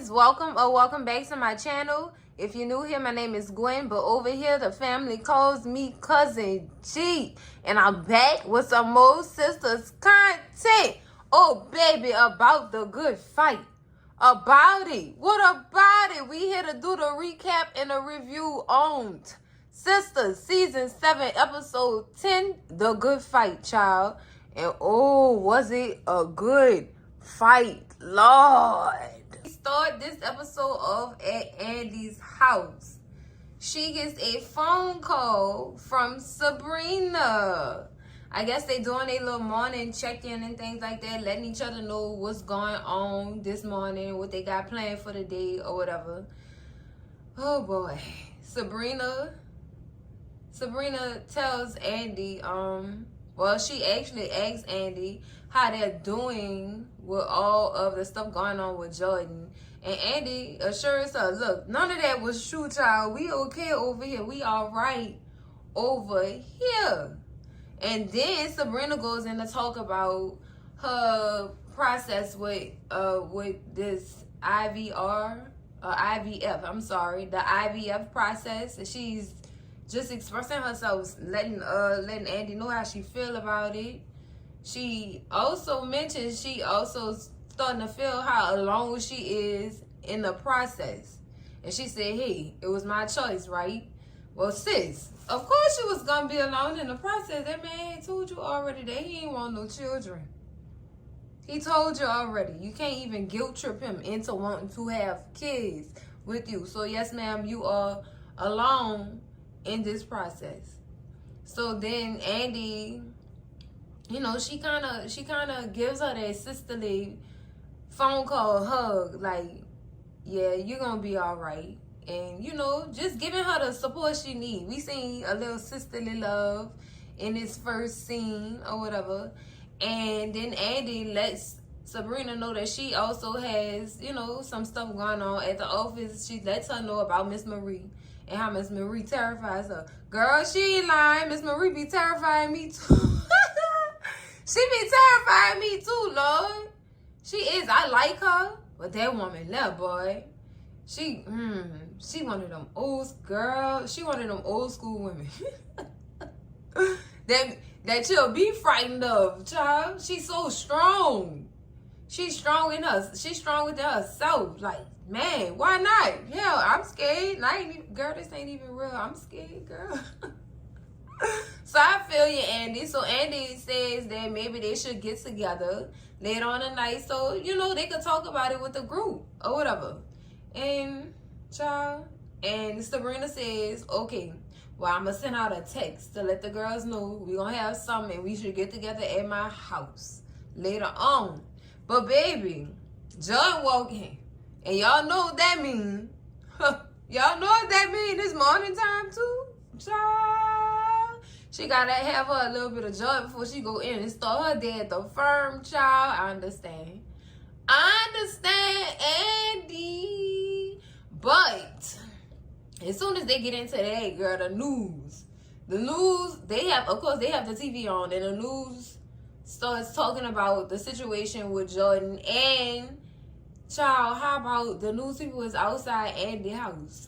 guys, welcome back to my channel. If you're new here, my name is Gwen, but over here the family calls me Cousin G, and I'm back with some more Sistas content. Oh baby, about the good fight. About it. What about it? We here to do the recap and a review on Sistas season 7 episode 10, The Good Fight, child. And oh, was it a good fight, Lord. We start this episode off at Andy's house. She gets a phone call from Sabrina. I guess they doing a little morning check-in and things like that, letting each other know what's going on this morning, what they got planned for the day or whatever. Oh boy. Sabrina tells Andy, well, she actually asks Andy how they're doing with all of the stuff going on with Jordan. And Andy assures her, look, none of that was true, child. We okay over here. We all right over here. And then Sabrina goes in to talk about her process with this IVF, I'm sorry, the IVF process. And she's just expressing herself, letting Andy know how she feel about it. She also mentions she also starting to feel how alone she is in the process. And she said, hey, it was my choice, right? Well, sis, of course you was going to be alone in the process. That man told you already that he ain't want no children. He told you already. You can't even guilt trip him into wanting to have kids with you. So, yes, ma'am, you are alone in this process. So then Andy, you know, she kind of gives her that sisterly phone call hug, like, yeah, you're going to be all right. And, you know, just giving her the support she needs. We seen a little sisterly love in this first scene or whatever. And then Andy lets Sabrina know that she also has, you know, some stuff going on at the office. She lets her know about Miss Marie and how Miss Marie terrifies her. Girl, she ain't lying. Miss Marie be terrifying me too. She be terrifying me too, Lord. She is. I like her. But that woman, that boy, she one of them old girl. She one of them old school women that you'll be frightened of, child. She's so strong. She's strong in her. She's strong within herself. Like, man, why not? Hell, I'm scared. Girl, this ain't even real. I'm scared, girl. So I feel you, Andy. So Andy says that maybe they should get together later on the night so, you know, they could talk about it with the group or whatever. And, child, and Sabrina says, okay, well, I'm going to send out a text to let the girls know we're going to have something and we should get together at my house later on. But, baby, John walking. And y'all know what that means. Y'all know what that means. It's morning time, too. Child. She got to have her a little bit of joy before she go in and start her day at the firm, child. I understand. Andy. But as soon as they get into that, girl, the news, they have the TV on, and the news starts talking about the situation with Jordan. And, child, how about the news people is outside Andy's house?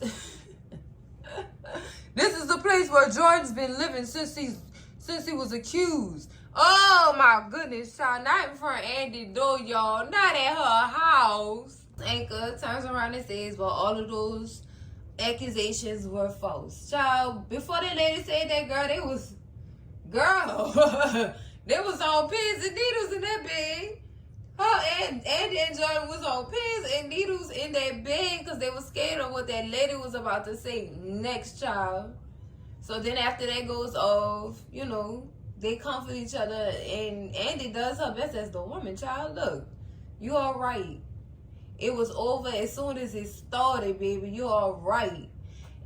This is the place where Jordan's been living since he was accused. Oh my goodness, child. Not in front of Andy's door, y'all. Not at her house. Anchor turns around and says, well, all of those accusations were false. Child, before that lady said that, girl, they was on pins and needles in that bed. Andy and Jordan was on pins and needles in that bed because they were scared of what that lady was about to say next, child. So then after that goes off, you know, they comfort each other, and Andy does her best as the woman, child. Look, you all right. It was over as soon as it started, baby. You all right.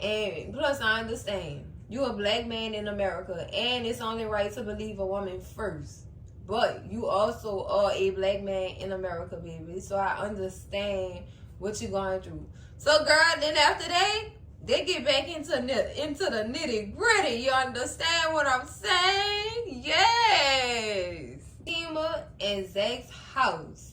And plus, I understand. You're a black man in America, and it's only right to believe a woman first. But you also are a black man in America, baby. So I understand what you're going through. So, girl, then after that, they get back into the nitty gritty. You understand what I'm saying? Yes. Ema and Zach's house.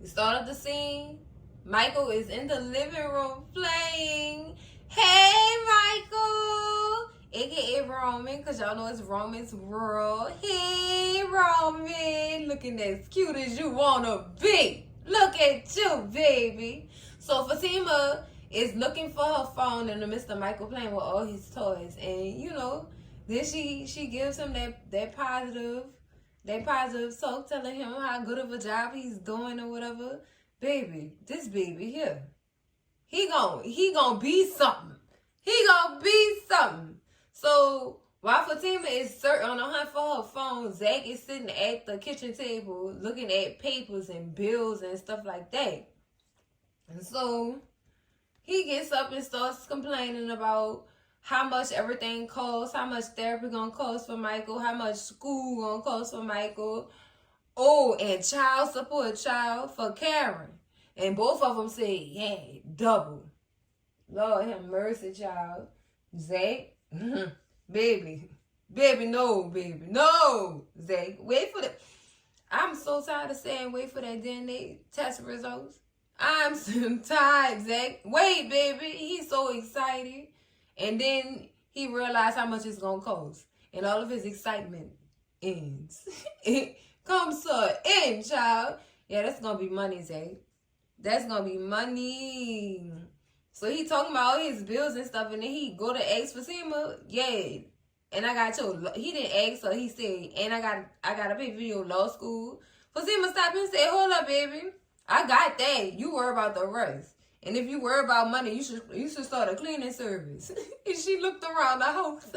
We started the scene Michael is in the living room playing. Hey, Michael! AKA Roman, because y'all know it's Roman's world. Hey, Roman! Looking as cute as you want to be. Look at you, baby. So Fatima is looking for her phone in the midst of Michael playing with all his toys. And, you know, then she gives him that positive talk, telling him how good of a job he's doing or whatever. Baby, this baby here, he gon' be something. He gon' be something. So while Fatima is on the hunt for her phone, Zach is sitting at the kitchen table looking at papers and bills and stuff like that. And so he gets up and starts complaining about how much everything costs, how much therapy gonna cost for Michael, how much school gonna cost for Michael. Oh, and child support for Karen. And both of them say, yeah, double. Lord have mercy, child. Zach, baby, no. Zach, wait for the... I'm so tired of saying wait for that DNA test results. I'm so tired, Zach. Wait, baby. He's so excited. And then he realized how much it's going to cost. And all of his excitement ends. It comes to an end, child. Yeah, that's going to be money, Zach. That's going to be money. So he talking about all his bills and stuff. And then he go to ask Fatima. Yeah. And I got told. He didn't ask, so he said, and I got to pay for your law school. Fatima stopped and said, hold up, baby. I got that. You worry about the rest. And if you worry about money, you should start a cleaning service. And she looked around the house.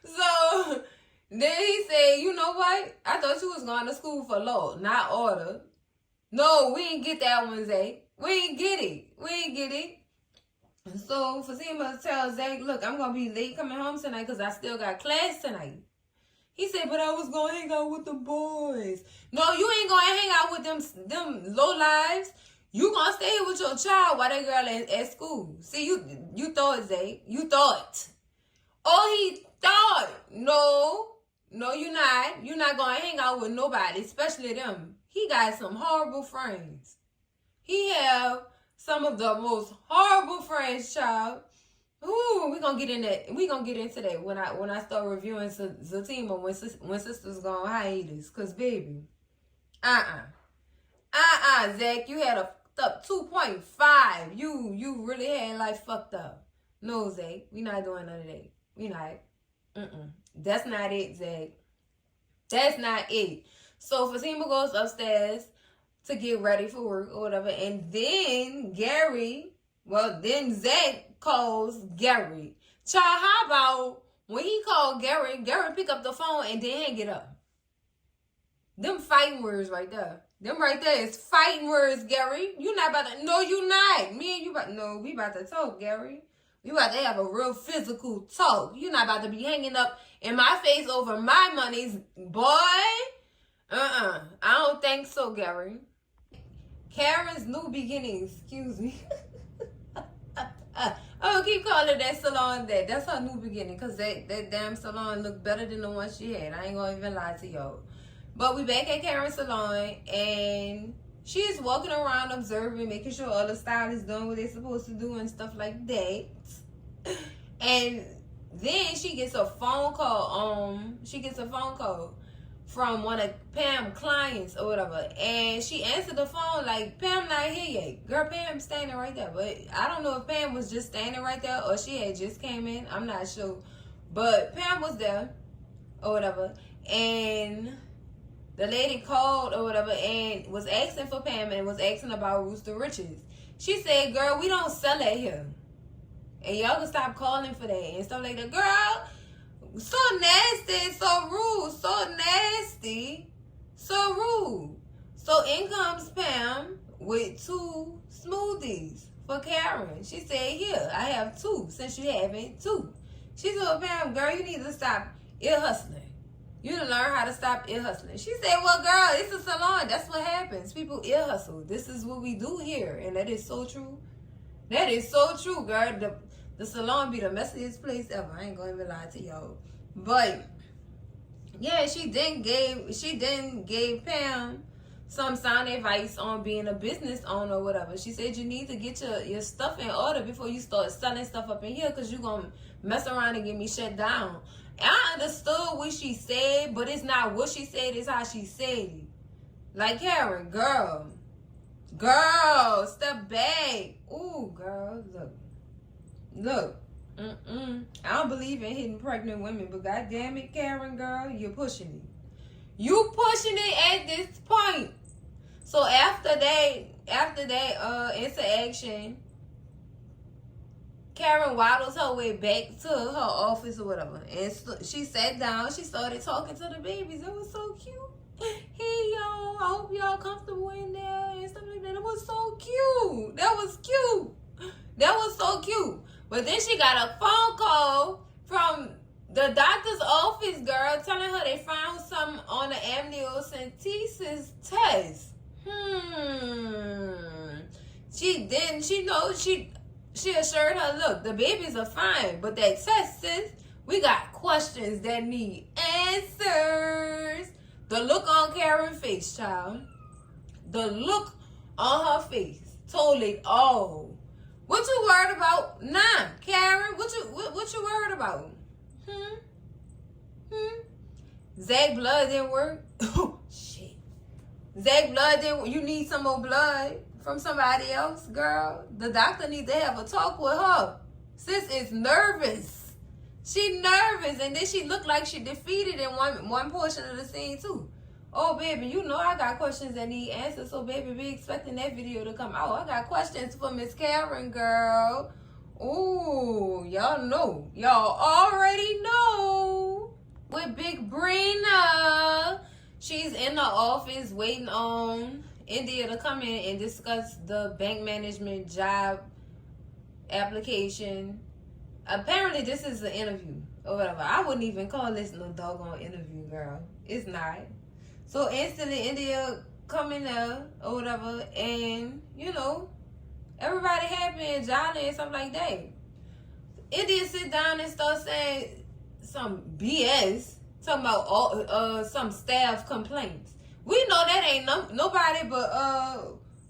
So then he said, you know what? I thought you was going to school for law, not order. No, we ain't get that one, Zach. We ain't get it. And so Fatima tells Zach, look, I'm going to be late coming home tonight because I still got class tonight. He said, but I was going to hang out with the boys. No, you ain't going to hang out with them low lives. You going to stay with your child while that girl at school. See, you thought, Zach. You thought. Oh, he thought. No, you're not. You're not going to hang out with nobody, especially them. He got some horrible friends. He have some of the most horrible friends, child. Ooh, we're going to get in that. We're going to get into that when I start reviewing Zatima when Sistas go on hiatus. Because, baby, Zach, you had a up 2.5. You really had life fucked up. No, Zach, we not doing none of that. We not. That's not it, Zach. That's not it. So Fatima goes upstairs to get ready for work or whatever. And then then Zach calls Gary. Child, how about when he called Gary pick up the phone and then hang it up? Them fighting words right there. Them right there is fighting words, Gary. You not about to... No, you not. Me and you about... No, we about to talk, Gary. We about to have a real physical talk. You not about to be hanging up in my face over my monies, boy. I don't think so, Gary. Karen's new beginning, excuse me. Oh, keep calling that salon that. That's her new beginning, because that damn salon looked better than the one she had. I ain't gonna even lie to y'all. But we back at Karen's salon, and she's walking around observing, making sure all the stylists doing what they're supposed to do and stuff like that. And then she gets a phone call. From one of Pam's clients or whatever. And she answered the phone like, Pam not here yet. Girl, Pam's standing right there. But I don't know if Pam was just standing right there or she had just came in. I'm not sure. But Pam was there or whatever. And the lady called or whatever and was asking for Pam and was asking about Rooster Riches. She said, girl, we don't sell it here. And y'all can stop calling for that and stuff like that. Girl, so nasty, so rude, so nasty, so rude. So in comes Pam with 2 smoothies for Karen. She said, here, I have 2 since you having 2. She told Pam, girl, you need to stop ear hustling. You need to learn how to stop ear hustling. She said, well, girl, it's a salon. That's what happens. People ear hustle. This is what we do here. And that is so true. That is so true, girl. The salon be the messiest place ever. I ain't gonna even lie to y'all. But yeah, she then gave Pam some sound advice on being a business owner or whatever. She said you need to get your stuff in order before you start selling stuff up in here, because you're going to mess around and get me shut down. And I understood what she said, but it's not what she said, it's how she said it. Like, Karen, girl, step back. Ooh, girl, look. I don't believe in hitting pregnant women, but goddamn it, Karen, girl, you're pushing it. You pushing it at this point. So after that interaction, Karen waddles her way back to her office or whatever, and she sat down. She started talking to the babies. It was so cute. Hey y'all, I hope y'all comfortable in there and stuff like that. It was so cute. That was so cute. But then she got a phone call from the doctor's office, girl, telling her they found something on the amniocentesis test. She assured her, look, the babies are fine, but that test, sis, we got questions that need answers. The look on Karen's face, child. The look on her face told it all. What you worried about? Nah, Karen, what you worried about? Zach blood didn't work. Oh shit. Zach blood didn't. You need some more blood from somebody else, girl. The doctor needs to have a talk with her. Sis is nervous. She nervous, and then she looked like she defeated in one portion of the scene too. Oh baby, you know I got questions that need answers, so baby, be expecting that video to come out. I got questions for Miss Karen, girl. Ooh, y'all know. Y'all already know. With Big Sabrina, she's in the office waiting on India to come in and discuss the bank management job application. Apparently, this is an interview or whatever. I wouldn't even call this no doggone interview, girl. It's not. So instantly, India come in there or whatever, and everybody happy and jolly and stuff like that. India sit down and start saying some BS, talking about all some staff complaints. We know that ain't nobody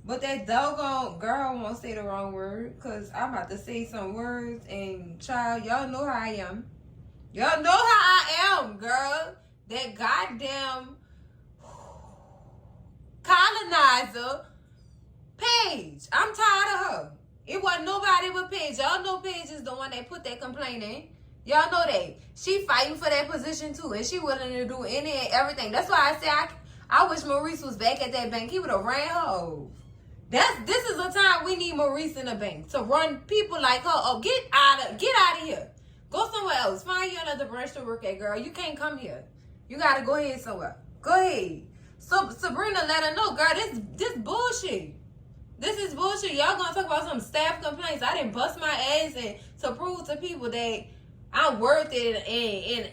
but that doggone girl won't say the wrong word, because I'm about to say some words, and child, y'all know how I am. Y'all know how I am, girl. That goddamn colonizer Paige. I'm tired of her. It wasn't nobody but Paige. Y'all know Paige is the one that put that complaint in. Y'all know that. She fighting for that position too, and she willing to do any and everything. That's why I say I wish Maurice was back at that bank. He would have ran her over. This is a time we need Maurice in the bank to run people like her. Oh, get out of here. Go somewhere else. Find you another branch to work at, girl. You can't come here. You gotta go ahead somewhere. Go ahead. So Sabrina let her know, girl, this bullshit. This is bullshit. Y'all gonna talk about some staff complaints. I didn't bust my ass and to prove to people that I'm worth it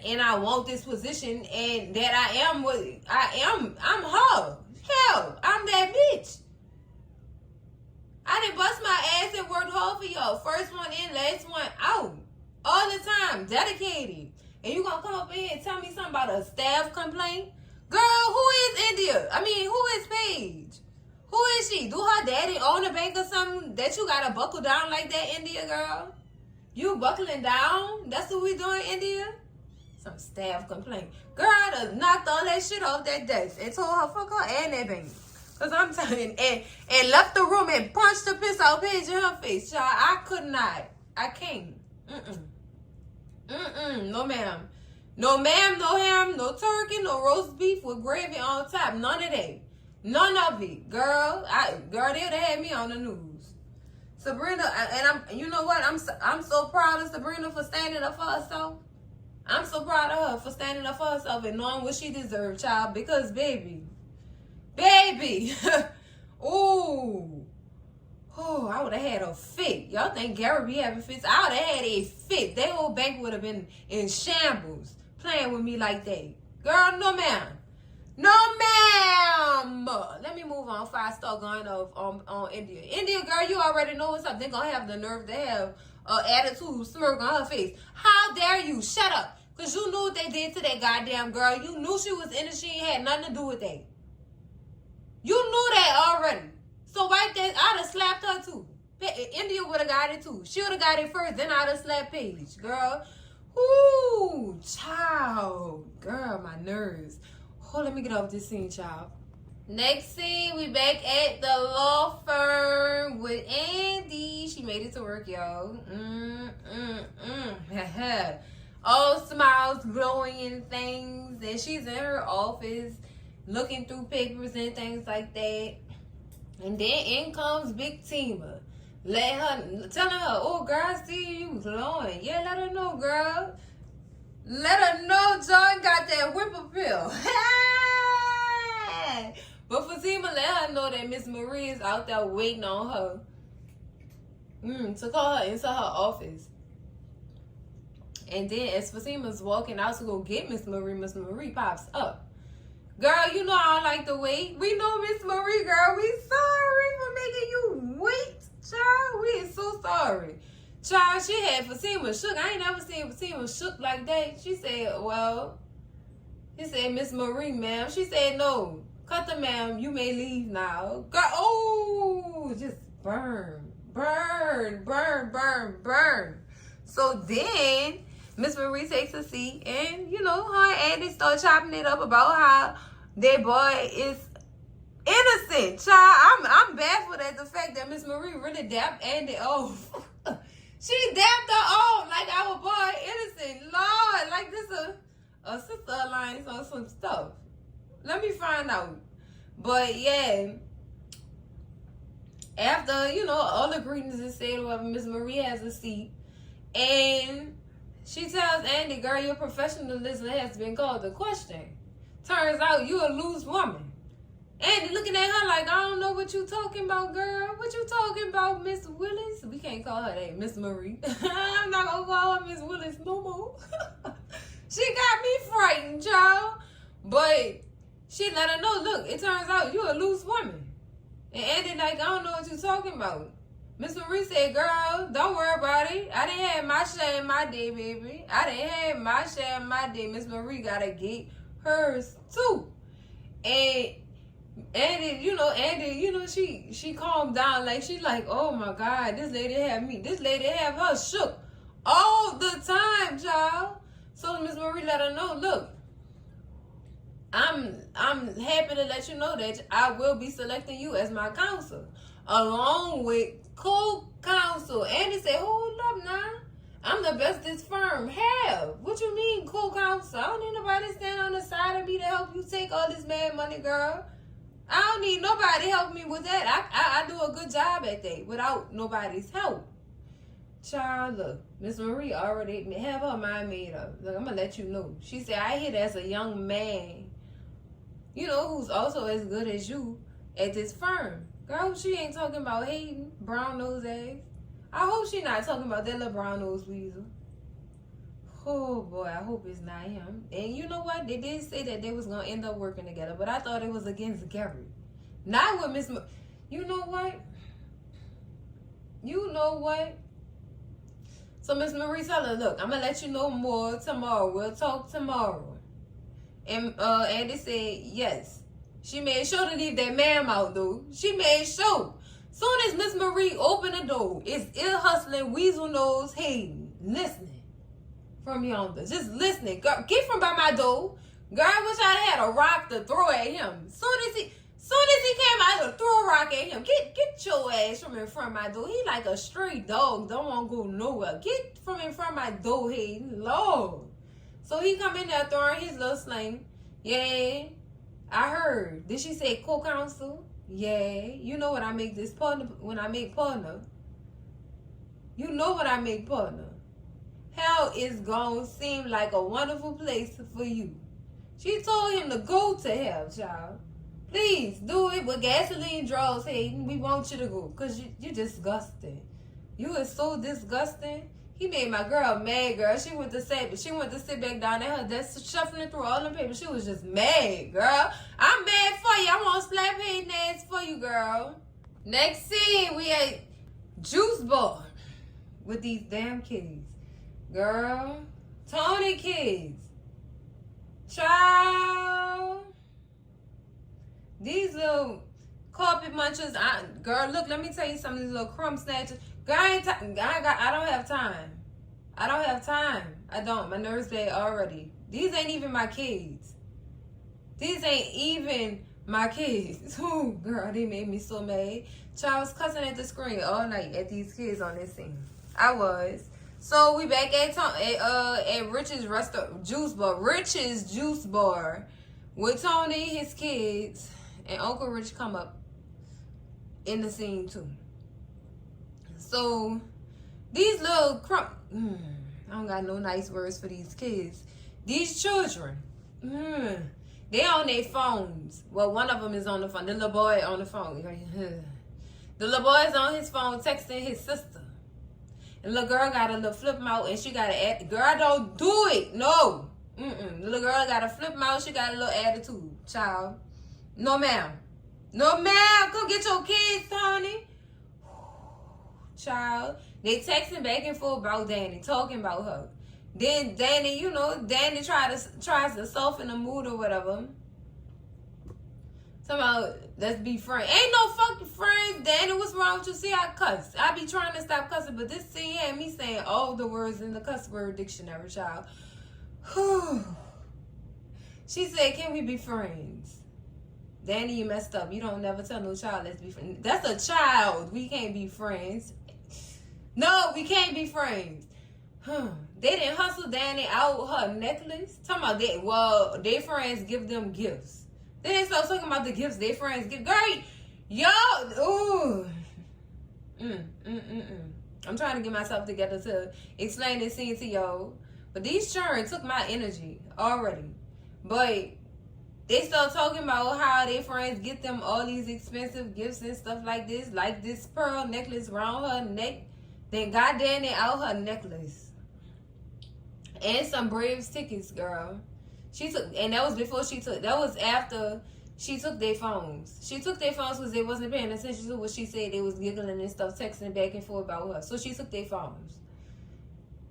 and I want this position and that I'm her. Hell, I'm that bitch. I didn't bust my ass and worked hard for y'all. First one in, last one out. All the time. Dedicated. And you gonna come up in here and tell me something about a staff complaint? Girl, who is India? I mean, who is Paige? Who is she? Do her daddy own a bank or something that you gotta buckle down like that, India, girl? You buckling down? That's what we doing, India? Some staff complaint. Girl, I done knocked all that shit off that desk and told her fuck her and that bank. Cause I'm telling, and left the room and punched the piss out Paige in her face. Y'all, I could not. I can't. No ma'am. No ma'am, no ham, no turkey, no roast beef with gravy on top. None of that. None of it. Girl, they'd have had me on the news. Sabrina, and you know what? I'm so proud of Sabrina for standing up for herself. I'm so proud of her for standing up for herself and knowing what she deserved, child. Because baby, ooh, I would have had a fit. Y'all think Gary be having fits? I would have had a fit. That whole bank would have been in shambles playing with me like that. Girl, no ma'am. No ma'am. Let me move on before I start going off on India. India, girl, you already know what's up. They're going to have the nerve to have an attitude smirk on her face. How dare you? Shut up. Because you knew what they did to that goddamn girl. You knew she was innocent. She ain't had nothing to do with that. You knew that already. So right there, I'd have slapped her too. India would have got it too. She would have got it first, then I'd have slapped Paige, girl. Ooh, child. Girl, my nerves. Oh, let me get off this scene, child. Next scene, we back at the law firm with Andy. She made it to work, y'all. All smiles, glowing and things. And she's in her office looking through papers and things like that. And then in comes Big Tima. Telling her, oh, girl, I see you glowing. Yeah, let her know, girl. Let her know John got that whippoorwill. But Fatima let her know that Miss Marie is out there waiting on her to call her into her office. And then as Fatima's walking out to go get Miss Marie pops up. Girl, you know I don't like to wait. We know Miss Marie, girl. We sorry for making you wait, child. We is so sorry. Child, she had Fatima shook. I ain't never seen Fatima shook like that. She said, well, he said, Miss Marie, ma'am. She said, no. Cut the ma'am. You may leave now. Girl, oh, just burn. So then Miss Marie takes a seat and, you know, her and Andy start chopping it up about how their boy is innocent. Child, I'm baffled at the fact that Miss Marie really dapped Andy off. She dapped her off like our boy innocent. Lord, like this a sister alliance on some stuff. Let me find out. But yeah, after, you know, all the greetings is said, whatever, Miss Marie has a seat. And she tells Andy, girl, your professionalism has been called to question. Turns out you a loose woman. Andy looking at her like, I don't know what you talking about, girl. What you talking about, Miss Willis? We can't call her that, Miss Marie. I'm not going to call her Miss Willis no more. She got me frightened, y'all. But she let her know, look, it turns out you a loose woman. And Andy like, I don't know what you talking about. Miss Marie said, girl, don't worry about it. I didn't have my share in my day, baby. I didn't have my share in my day. Miss Marie got to get hers too. And Andy, you know, she calmed down. Like, she like, oh my God, this lady have her shook all the time, child. So Miss Marie let her know, look, I'm happy to let you know that I will be selecting you as my counsel, along with co-counsel. Andy said, hold up now. I'm the best this firm have. What you mean co-counsel? I don't need nobody stand on the side of me to help you take all this mad money, girl. I don't need nobody help me with that. I do a good job at that without nobody's help. Child, look, Miss Marie already have her mind made up. Look, I'm going to let you know. She said, I hit as a young man, you know, who's also as good as you at this firm. Girl, she ain't talking about Hayden, brown nose ass. I hope she not talking about that little brown nose weasel. Oh boy, I hope it's not him. And you know what? They did say that they was gonna end up working together, but I thought it was against Gary. Not with Miss. You know what? So Miss Marie tell her, look, I'm gonna let you know more tomorrow. We'll talk tomorrow. And Andy said yes. She made sure to leave that ma'am out though. She made sure. Soon as Miss Marie opened the door, it's ill hustling weasel nose Hayden listening. From yonder, just listening. Girl, get from by my door. Girl, I wish I had a rock to throw at him. Soon as he came, I would throw a rock at him. Get your ass from in front of my door. He like a stray dog. Don't want to go nowhere. Get from in front of my door, Hayden. Lord. So he come in there throwing his little sling. Yeah, I heard. Did she say co-counsel? Yeah. You know what I make this partner when I make partner. You know what I make partner. Hell is gonna seem like a wonderful place for you. She told him to go to hell, child. Please do it with gasoline draws, Hayden. We want you to go, because you're disgusting. You are so disgusting. He made my girl mad, girl. She went to sit back down at her desk, shuffling through all the papers. She was just mad, girl. I'm mad for you. I want to slap Hayden ass for you, girl. Next scene, we at Juice Bar with these damn kids. Girl, Tony kids. Child. These little Carpet munchers. Girl, look, let me tell you something. These little crumb snatchers. Girl, I don't have time. I don't have time. I don't. My nerves bad already. These ain't even my kids. These ain't even my kids. Oh, girl, they made me so mad. Child, I was cussing at the screen all night at these kids on this scene. I was. So we back at Rich's juice bar with Tony, his kids, and Uncle Rich come up in the scene too. So these little I don't got no nice words for these kids. These children, they on their phones. Well, one of them is on the phone. The little boy on the phone. The little boy is on his phone texting his sister. And the little girl got a little flip mouth and she got an girl, don't do it. No. The little girl got a flip mouth. She got a little attitude. Child. No, ma'am. No, ma'am. Come get your kids, Tony. Child. They texting back and forth about Danny. Talking about her. Then Danny, Danny tries to soften the mood or whatever. Somehow, let's be friends. Ain't no fucking friends, Danny. What's wrong with you? See, I cuss. I be trying to stop cussing, but this scene had me saying all the words in the cuss word dictionary, child. She said, can we be friends? Danny, you messed up. You don't never tell no child let's be friends. That's a child. We can't be friends. No, we can't be friends. They didn't hustle Danny out her necklace. Talking about that. Well, their friends give them gifts. Then they start talking about the gifts their friends give. Girl, y'all, ooh. I'm trying to get myself together to explain this scene to y'all. But these children took my energy already. But they start talking about how their friends get them all these expensive gifts and stuff like this pearl necklace around her neck. Then got Danny out her necklace. And some Braves tickets, girl. And that was before that was after she took their phones. She took their phones because they wasn't paying attention to what she said. They was giggling and stuff, texting back and forth about her. So she took their phones.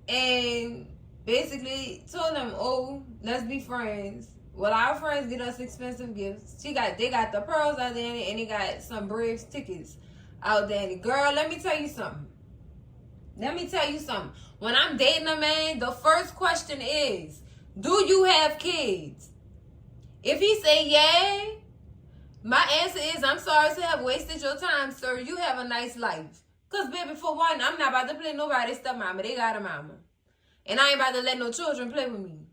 And basically told them, oh, let's be friends. Well, our friends get us expensive gifts. They got the pearls out there and they got some Braves tickets out there. Girl, let me tell you something. When I'm dating a man, the first question is, do you have kids? If he say yeah, my answer is, I'm sorry to have wasted your time, sir. You have a nice life. Because, baby, for one, I'm not about to play nobody's stepmama. They got a mama. And I ain't about to let no children play with me.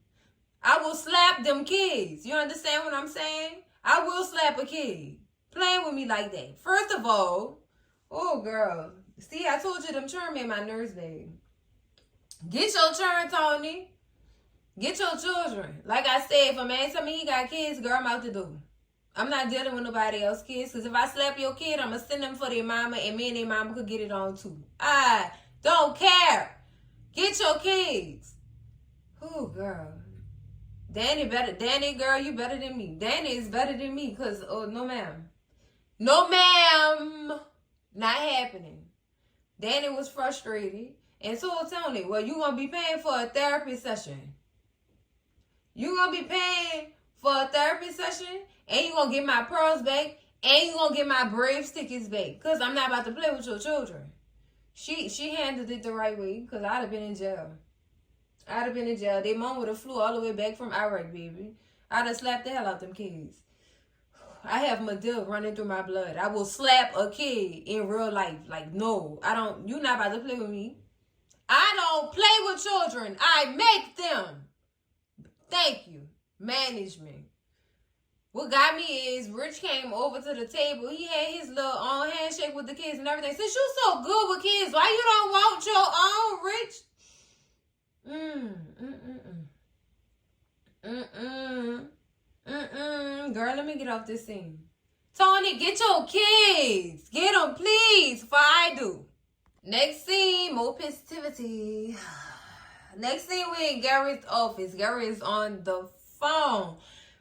I will slap them kids. You understand what I'm saying? I will slap a kid playing with me like that. First of all, oh, girl. See, I told you them children made my nerves bad. Get your children, Tony. Get your children. Like I said, if a man tell me he got kids, girl, I'm out the door. I'm not dealing with nobody else's kids. Because if I slap your kid, I'm going to send them for their mama. And me and their mama could get it on too. I don't care. Get your kids. Oh, girl. Danny, girl, you better than me. Danny is better than me. Because, oh, no, ma'am. No, ma'am. Not happening. Danny was frustrated. And told Tony, well, you going to be paying for a therapy session. You going to be paying for a therapy session, and you going to get my pearls back, and you going to get my Braves tickets back, because I'm not about to play with your children. She handled it the right way, because I'd have been in jail. Their mom would have flew all the way back from Iraq, baby. I'd have slapped the hell out them kids. I have Medea running through my blood. I will slap a kid in real life. Like, no, you're not about to play with me. I don't play with children. I make them. Thank you. Management. What got me is Rich came over to the table. He had his little handshake with the kids and everything. Since you so good with kids, why you don't want your own, Rich? Girl, let me get off this scene. Tony, get your kids. Get them, please, before I do. Next scene, more positivity. Next scene, we're in Gary's office. Gary is on the phone.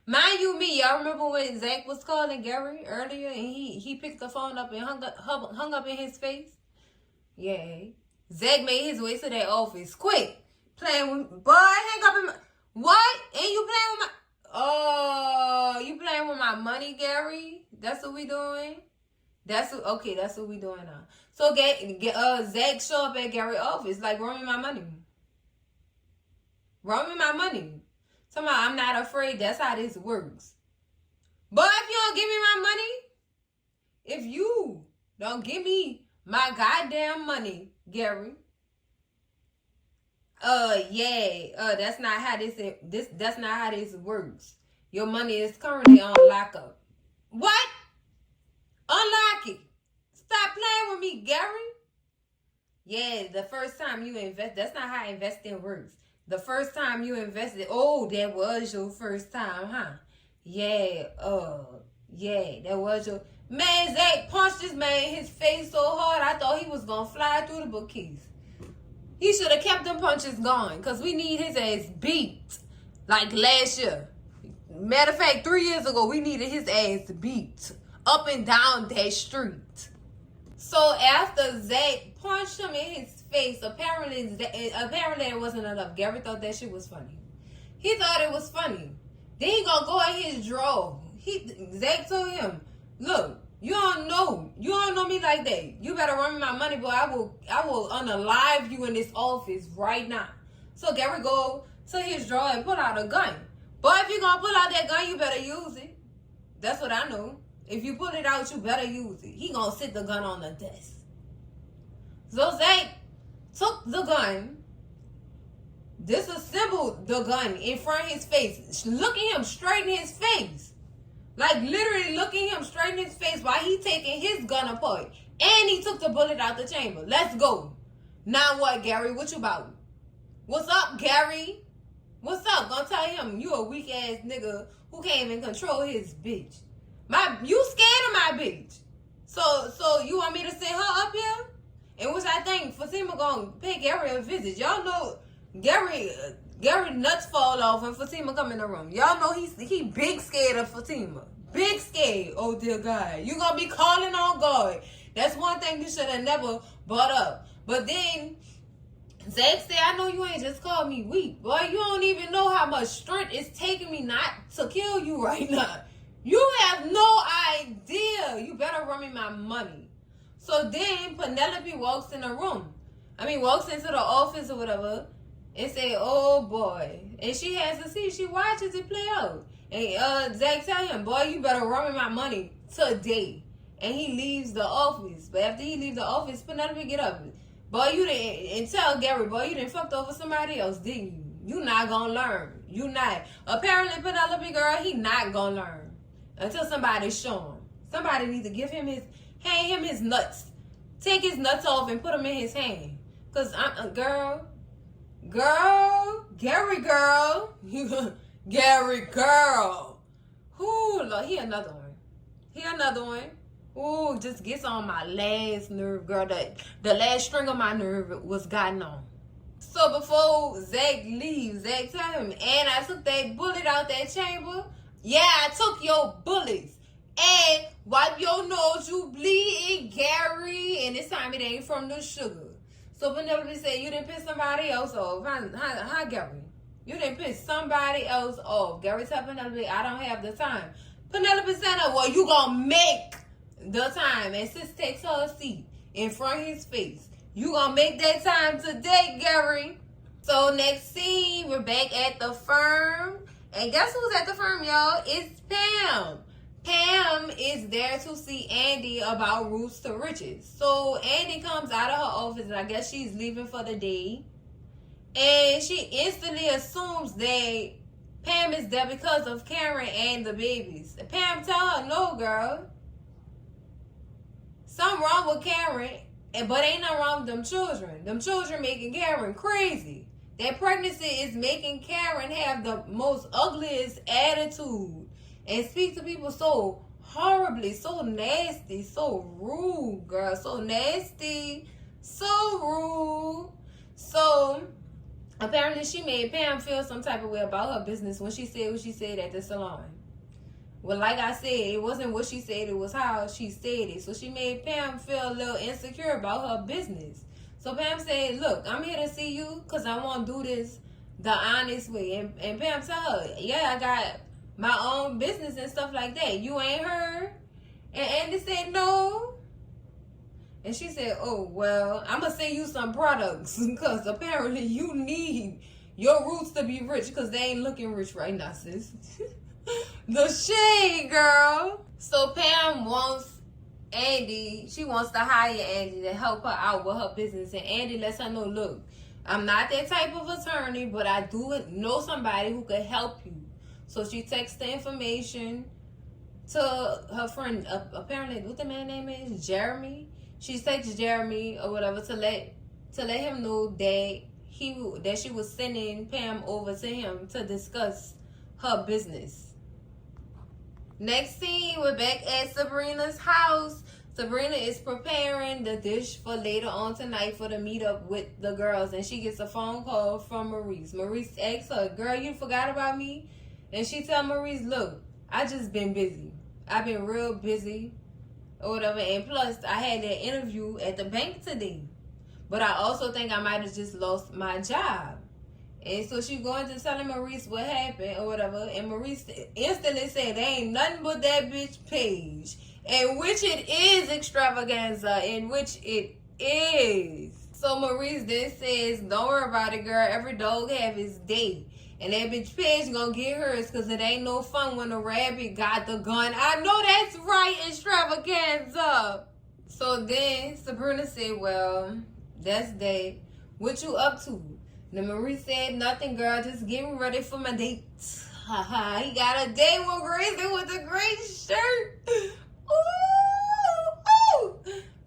Mind you, y'all remember when Zach was calling Gary earlier and he picked the phone up and hung up in his face? Yeah. Zach made his way to that office. Quick. Playing with... Boy, hang up in my... What? And you playing with my... Oh, you playing with my money, Gary? That's what we doing? Okay, that's what we doing now. So Zach show up at Gary's office like, run me my money. Run me my money. Somehow I'm not afraid. That's how this works. But if you don't give me my money, if you don't give me my goddamn money, Gary, that's not how that's not how this works. Your money is currently on lockup. What? Unlock it. Stop playing with me, Gary. Yeah, the first time you invest, that's not how investing works. The first time you invested, that was your first time, huh? Yeah, that was your... Man, Zach punched this man in his face so hard, I thought he was going to fly through the bookcase. He should have kept them punches going, because we need his ass beat like last year. Matter of fact, 3 years ago, we needed his ass beat up and down that street. So after Zach punched him in his face, apparently it wasn't enough. Gary thought that shit was funny. He thought it was funny. Then he gonna go in his drawer. Zach told him, look, you don't know me like that. You better run me my money, boy. I will unalive you in this office right now. So Gary go to his drawer and pull out a gun. But if you gonna pull out that gun, you better use it. That's what I know. If you pull it out, you better use it. He gonna sit the gun on the desk. So Zach took the gun, disassembled the gun in front of his face, looking him straight in his face. Like literally looking him straight in his face while he taking his gun apart. And he took the bullet out the chamber. Let's go. Now what, Gary? What you about? What's up, Gary? What's up? Gonna tell him you a weak ass nigga who can't even control his bitch. You scared of my bitch. So you want me to send her up here? In which I think Fatima gonna pay Gary a visit. Y'all know Gary nuts fall off when Fatima come in the room. Y'all know he big scared of Fatima. Big scared. Oh dear God. You gonna be calling on God. That's one thing you should have never brought up. But then Zach said, I know you ain't just called me weak. Boy, you don't even know how much strength it's taking me not to kill you right now. You have no idea. You better run me my money. So then Penelope walks in the room. Walks into the office or whatever and say, oh boy. And she has to see. She watches it play out. And Zach tell him, boy, you better run me my money today. And he leaves the office. But after he leaves the office, Penelope get up. Boy, you didn't, and tell Gary, boy, you didn't fucked over somebody else, did you? You not gonna learn. You not. Apparently, Penelope girl, he not gonna learn. Until somebody show him. Somebody needs to hand him his nuts. Take his nuts off and put them in his hand. Cause Gary girl. Gary girl. Ooh, Lord, he another one. Ooh, just gets on my last nerve, girl. The last string of my nerve was gotten on. So before Zach leaves, Zach tell him, and I took that bullet out that chamber. Yeah, I took your bullets. And wipe your nose, you bleeding, Gary. And this time it ain't from the sugar. So Penelope said, you didn't piss somebody else off. Huh, Gary? You didn't piss somebody else off. Gary told Penelope, I don't have the time. Penelope said, well, you gonna make the time. And sis takes her seat in front of his face. You gonna make that time today, Gary. So next scene, we're back at the firm. And guess who's at the firm, y'all? It's Pam. Pam is there to see Andy about Roots to Riches. So Andy comes out of her office, and I guess she's leaving for the day. And she instantly assumes that Pam is there because of Karen and the babies. Pam tell her, no, girl. Something wrong with Karen, but ain't nothing wrong with them children. Them children making Karen crazy. That pregnancy is making Karen have the most ugliest attitude and speak to people so horribly, so nasty, so rude, girl. So nasty, so rude. So apparently she made Pam feel some type of way about her business when she said what she said at the salon. Well, like I said, it wasn't what she said, it was how she said it. So she made Pam feel a little insecure about her business. So Pam said, look, I'm here to see you because I want to do this the honest way. And Pam told her, yeah, I got my own business and stuff like that. You ain't her? And Andy said, no, And she said, oh, well, I'm going to send you some products because apparently you need your roots to be rich because they ain't looking rich right now, sis. The shade, girl. So Pam wants Andy, she wants to hire Andy to help her out with her business. And Andy lets her know, look, I'm not that type of attorney, but I do know somebody who could help you. So she texts the information to her friend, apparently, what the man's name is? Jeremy. She texts Jeremy or whatever to let him know that she was sending Pam over to him to discuss her business. Next scene, we're back at Sabrina's house. Sabrina is preparing the dish for later on tonight for the meetup with the girls, and she gets a phone call from Maurice. Maurice asks her, girl, you forgot about me? And she tells Maurice, look, I just been busy. I've been real busy or whatever, and plus I had that interview at the bank today. But I also think I might have just lost my job. And so she going to tell Maurice what happened or whatever, and Maurice instantly said, there ain't nothing but that bitch Paige. And which it is extravaganza, in which it is. So Maurice then says, don't worry about it, girl. Every dog have his day. And that bitch Paige gonna get hers because it ain't no fun when the rabbit got the gun. I know that's right, extravaganza. So then Sabrina said, well, that's that. What you up to? Then Marie said, nothing, girl. Just getting ready for my date. He got a date with Gracie with a great shirt. Ooh, ooh.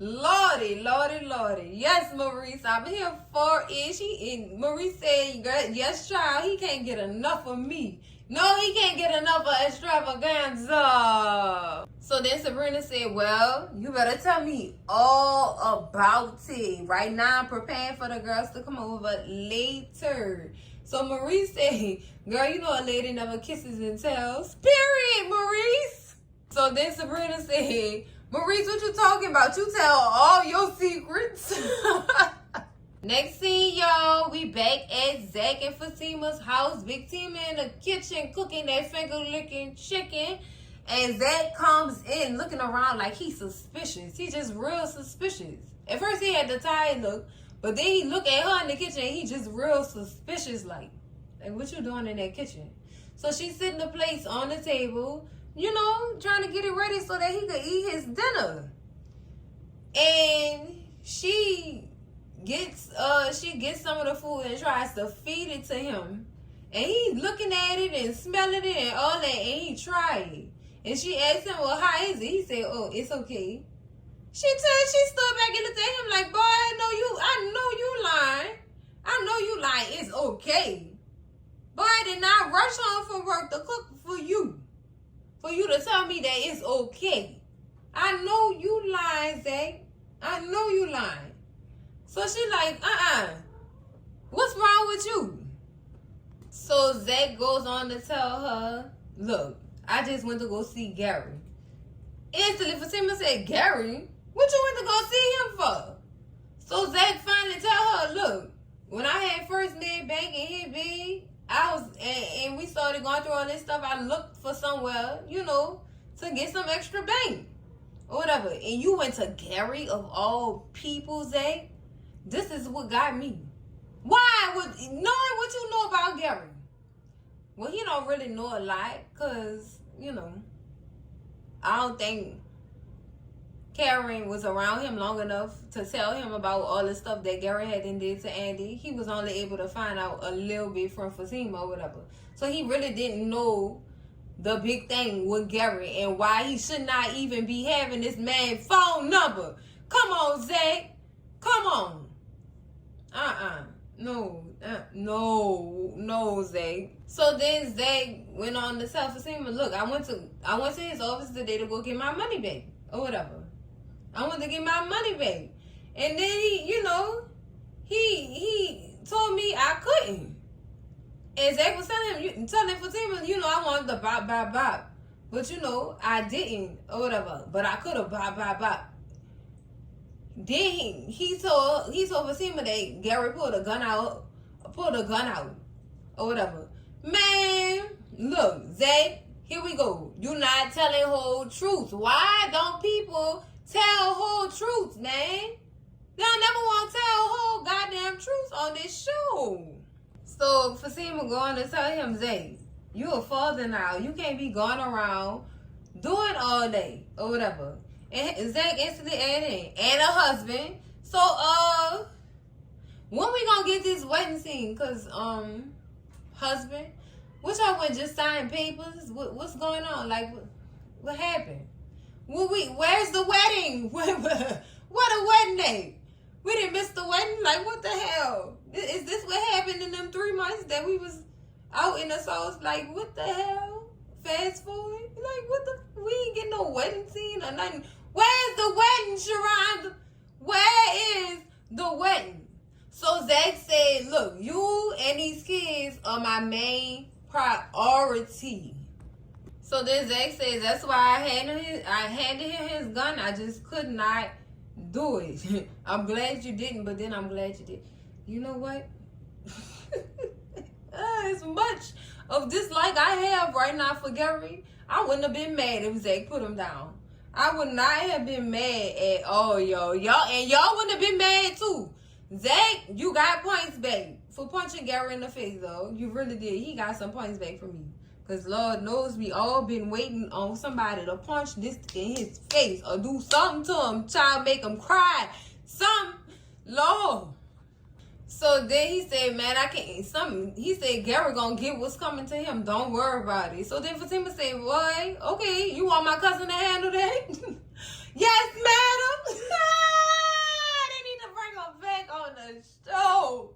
Lordy, Lordy, Lordy. Yes, Maurice, I'm here for it. Maurice said, yes, child, he can't get enough of me. No, he can't get enough of extravaganza. So then Sabrina said, well, you better tell me all about it. Right now, I'm preparing for the girls to come over later. So Maurice said, girl, you know a lady never kisses and tells. Period, Maurice. So then Sabrina said, Maurice, what you talking about? You tell all your secrets. Next scene, y'all, we back at Zach and Fatima's house. Big Tima in the kitchen cooking that finger-licking chicken. And Zach comes in looking around like he's suspicious. He's just real suspicious. At first, he had the tired look, but then he look at her in the kitchen and he just real suspicious like what you doing in that kitchen? So she's sitting the plates on the table, you know, trying to get it ready so that he could eat his dinner. And she gets some of the food and tries to feed it to him. And he's looking at it and smelling it and all that, and he tried it. And she asked him, well, how is it? He said, oh, it's okay. She stood back and looked at him like, boy, I know you lying. I know you lying. It's okay. Boy, I did not rush home from work to cook for you. For you to tell me that it's okay. I know you lying, Zach. I know you lying. So she like, what's wrong with you? So Zach goes on to tell her, look, I just went to go see Gary. Instantly, Fatima said, Gary? What you went to go see him for? So Zach finally tell her, look, when I had first made bank and hit big, and we started going through all this stuff, I looked for somewhere, you know, to get some extra bank or whatever. And you went to Gary of all people, Zach? This is what got me. Why would, knowing what you know about Gary? Well, he don't really know a lot because, you know, I don't think Karen was around him long enough to tell him about all the stuff that Gary had did to Andy. He was only able to find out a little bit from Fatima or whatever. So he really didn't know the big thing with Gary and why he should not even be having this man's phone number. Come on, Zach. Come on. No, Zach. So then Zach went on to tell Fatima, look, I went to his office today to go get my money back or whatever. I want to get my money back. And then he, you know, he told me I couldn't. And Zach was telling Fatima, you know, I wanted to bop. But, you know, I didn't or whatever. But I could have bop. Then he told Fatima that Gary pulled a gun out or whatever. Man, look, Zach, here we go. You not telling whole truth. Why don't people tell whole truths, man. They'll never want to tell whole goddamn truths on this show. So Fatima going to tell him, Zay, you a father now. You can't be going around doing all day or whatever. And Zach instantly added in, and a husband. So when we gonna get this wedding scene? Cause husband, what y'all went just sign papers? What's going on? Like what happened? Where's the wedding? What a wedding day? We didn't miss the wedding. Like what the hell? Is this what happened in them 3 months that we was out in the sauce? Like what the hell? Fast forward. Like what the? We ain't getting no wedding scene or nothing. Where's the wedding, Sharon? Where is the wedding? So Zach said, look, you and these kids are my main priority. So then Zach says, that's why I handed him his gun. I just could not do it. I'm glad you didn't, but then I'm glad you did. You know what? As much of dislike I have right now for Gary, I wouldn't have been mad if Zach put him down. I would not have been mad at all, y'all. Y'all wouldn't have been mad too. Zach, you got points back for punching Gary in the face, though. You really did. He got some points back from me. Because Lord knows we all been waiting on somebody to punch this in his face or do something to him. Child, make him cry. Lord. So then he said, man, I can't, he said, Gary gonna get what's coming to him. Don't worry about it. So then Fatima said, boy, okay, you want my cousin to handle that? Yes, madam. They need to bring her back on the show.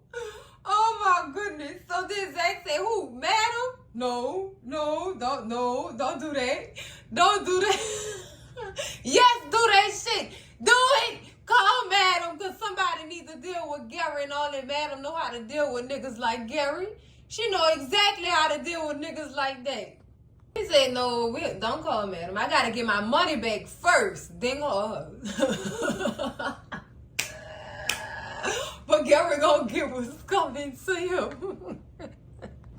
Oh my goodness. So then Zach said, who, madam? No, don't do that. Don't do that. Yes, do that shit. Do it. Call madam, because somebody needs to deal with Gary, and only madam know how to deal with niggas like Gary. She know exactly how to deal with niggas like that. He said, no, don't call madam. I got to get my money back first. Then call her. But Gary gonna get what's coming to him.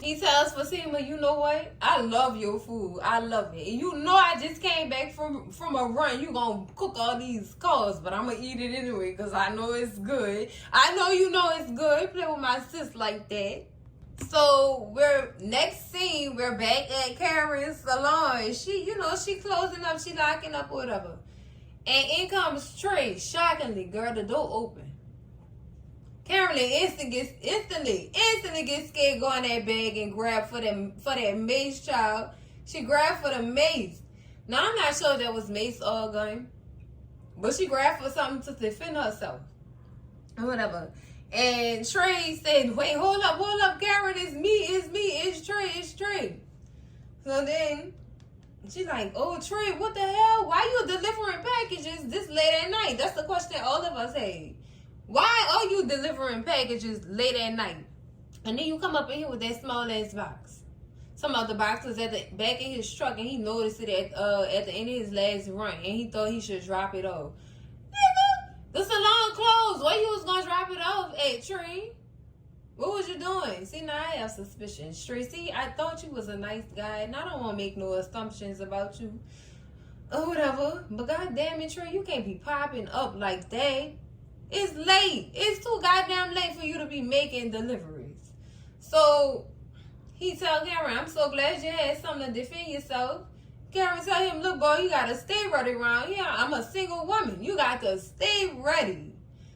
He tells Fatima, you know what? I love your food. I love it. And you know I just came back from a run. You gonna cook all these cars, but I'm gonna eat it anyway because I know it's good. I know you know it's good. Play with my sis like that. So next scene, we're back at Karen's salon. She closing up, she locking up, whatever. And in comes Trey. Shockingly, girl, the door open. Karen instantly gets scared, go in that bag and grab for that mace, child. She grabbed for the mace. Now, I'm not sure if that was mace or a gun, but she grabbed for something to defend herself. Or whatever. And Trey said, wait, hold up, Karen, it's Trey. So then, she's like, oh, Trey, what the hell? Why you delivering packages this late at night? That's the question all of us had. Why are you delivering packages late at night? And then you come up in here with that small ass box. Some of the box was at the back of his truck, and he noticed it at the end of his last run, and he thought he should drop it off. Nigga, the salon closed. Where you was gonna drop it off at, Tree? What was you doing? See, now I have suspicions. Tree, see, I thought you was a nice guy, and I don't want to make no assumptions about you or whatever. But goddamn it, Tree, you can't be popping up like that. It's late. It's too goddamn late for you to be making deliveries. So he tell Karen, I'm so glad you had something to defend yourself. Karen tell him, look, boy, you got to stay ready around here. I'm a single woman. You got to stay ready.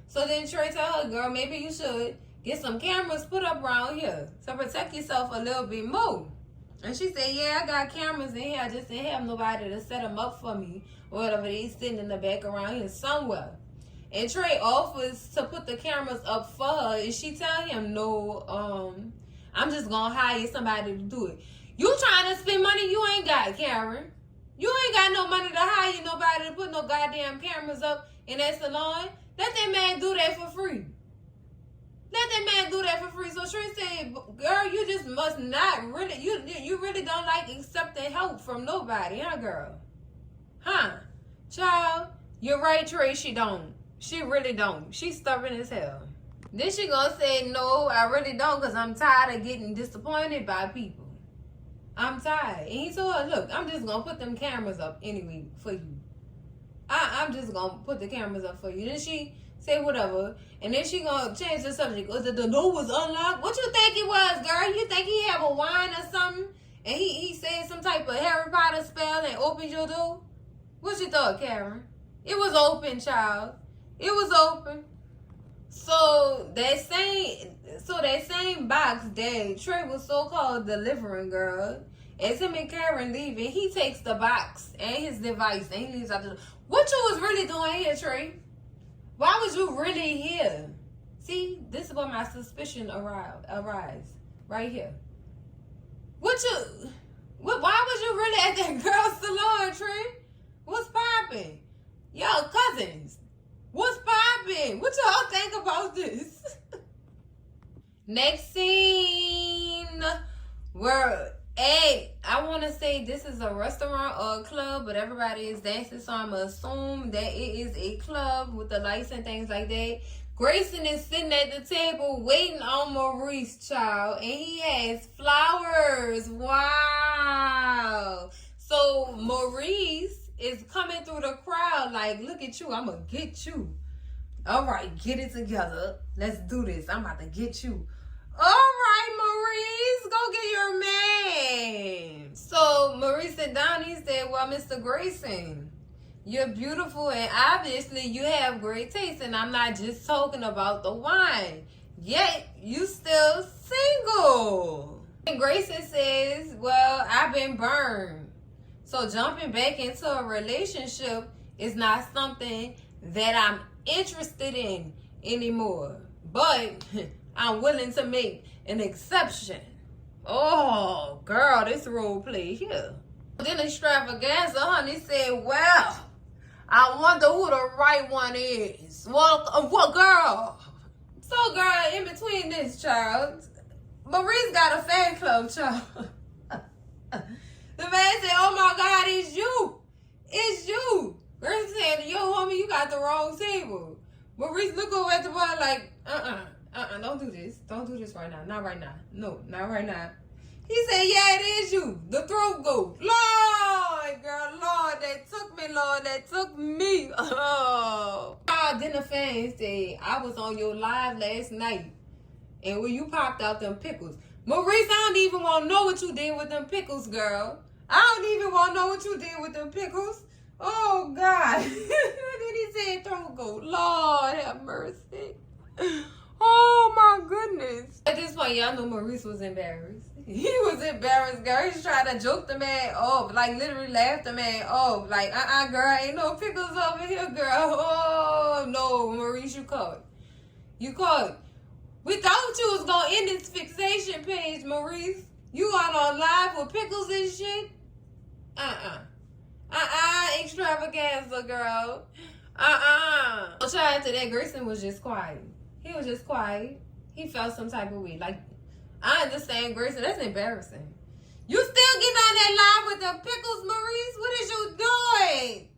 So then Trey tell her, girl, maybe you should get some cameras put up around here to protect yourself a little bit more. And she said, yeah, I got cameras in here. I just didn't have nobody to set them up for me or whatever. They sitting in the back around here somewhere. And Trey offers to put the cameras up for her, and she tell him, no, I'm just gonna hire somebody to do it. You trying to spend money you ain't got, Karen. You ain't got no money to hire nobody to put no goddamn cameras up in that salon. Let that man do that for free. Let that man do that for free. So Trey said, girl, you just must not really, you really don't like accepting help from nobody, huh, girl? Huh? Child, you're right, Trey, she don't. She really don't. She's stubborn as hell. Then she gonna say, no, I really don't, because I'm tired of getting disappointed by people. I'm tired. And he told her, look, I'm just gonna put them cameras up anyway for you. I'm just gonna put the cameras up for you. Then she say whatever, and then she gonna change the subject. Was it the door was unlocked? What you think it was, girl? You think he have a wine or something? And he said some type of Harry Potter spell and opened your door? What you thought, Karen? It was open, child. It was open. So that same box that Trey was so-called delivering, girl, as him and Karen leaving, he takes the box and his device and he leaves out the door. What you was really doing here, Trey? Why was you really here? See, this is where my suspicion arise. Right here. Why was you really at that girl's salon, Trey? What's poppin'? Y'all cousins. What's poppin'? What y'all think about this? Next scene. We're at, I want to say this is a restaurant or a club, but everybody is dancing, so I'm going to assume that it is a club with the lights and things like that. Grayson is sitting at the table waiting on Maurice, child, and he has flowers. Wow. So Maurice is coming through the crowd like, look at you, I'm going to get you. All right, get it together. Let's do this. I'm about to get you. All right, Maurice, go get your man. So Maurice sat down. He said, well, Mr. Grayson, you're beautiful and obviously you have great taste. And I'm not just talking about the wine. Yet, you still single. And Grayson says, well, I've been burned. So jumping back into a relationship is not something that I'm interested in anymore. But I'm willing to make an exception. Oh, girl, this role play here. Then Extravaganza, honey, said, well, I wonder who the right one is. Well, what girl? So, girl, in between this, child, Maurice got a fan club, child. The man said, oh my God, it's you. It's you. Grayson said, yo, homie, you got the wrong table. Maurice look over at the bar like, don't do this. Don't do this right now. Not right now. No, not right now. He said, yeah, it is you. The throat goat. Lord, girl, Lord, that took me, Lord, that took me. Oh. Then the fans said, I was on your live last night. And when you popped out them pickles. Maurice, I don't even want to know what you did with them pickles, girl. I don't even want to know what you did with them pickles. Oh, God. Then he said, throat goat. Lord, have mercy. Oh, my goodness. At this point, y'all know Maurice was embarrassed. He was embarrassed, girl. He was trying to joke the man off. Like, literally laugh the man off. Like, girl, ain't no pickles over here, girl. Oh, no, Maurice, you caught. You caught. We thought you was going to end this fixation page, Maurice. You on live with pickles and shit? Extravaganza, girl. So, after that, Grayson was just quiet. He was just quiet. He felt some type of way. Like, I understand, Grayson. That's embarrassing. You still getting on that line with the pickles, Maurice? What is you doing?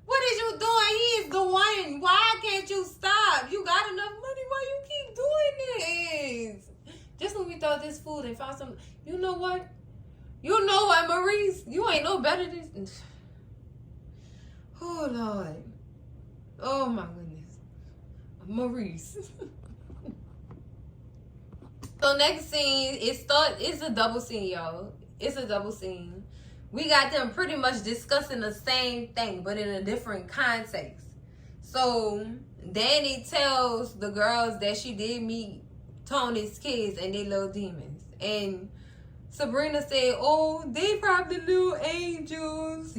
What is you doing? He is the one. Why can't you stop? You got enough money. Why you keep doing this? Just when we thought this food and found some. You know what? You know what, Maurice? You ain't no better than. Oh, Lord. Oh, my goodness. Maurice. So next scene, it's a double scene, y'all. It's a double scene. We got them pretty much discussing the same thing, but in a different context. So Danny tells the girls that she did meet Tony's kids and they little demons. And Sabrina said, oh, they probably little angels.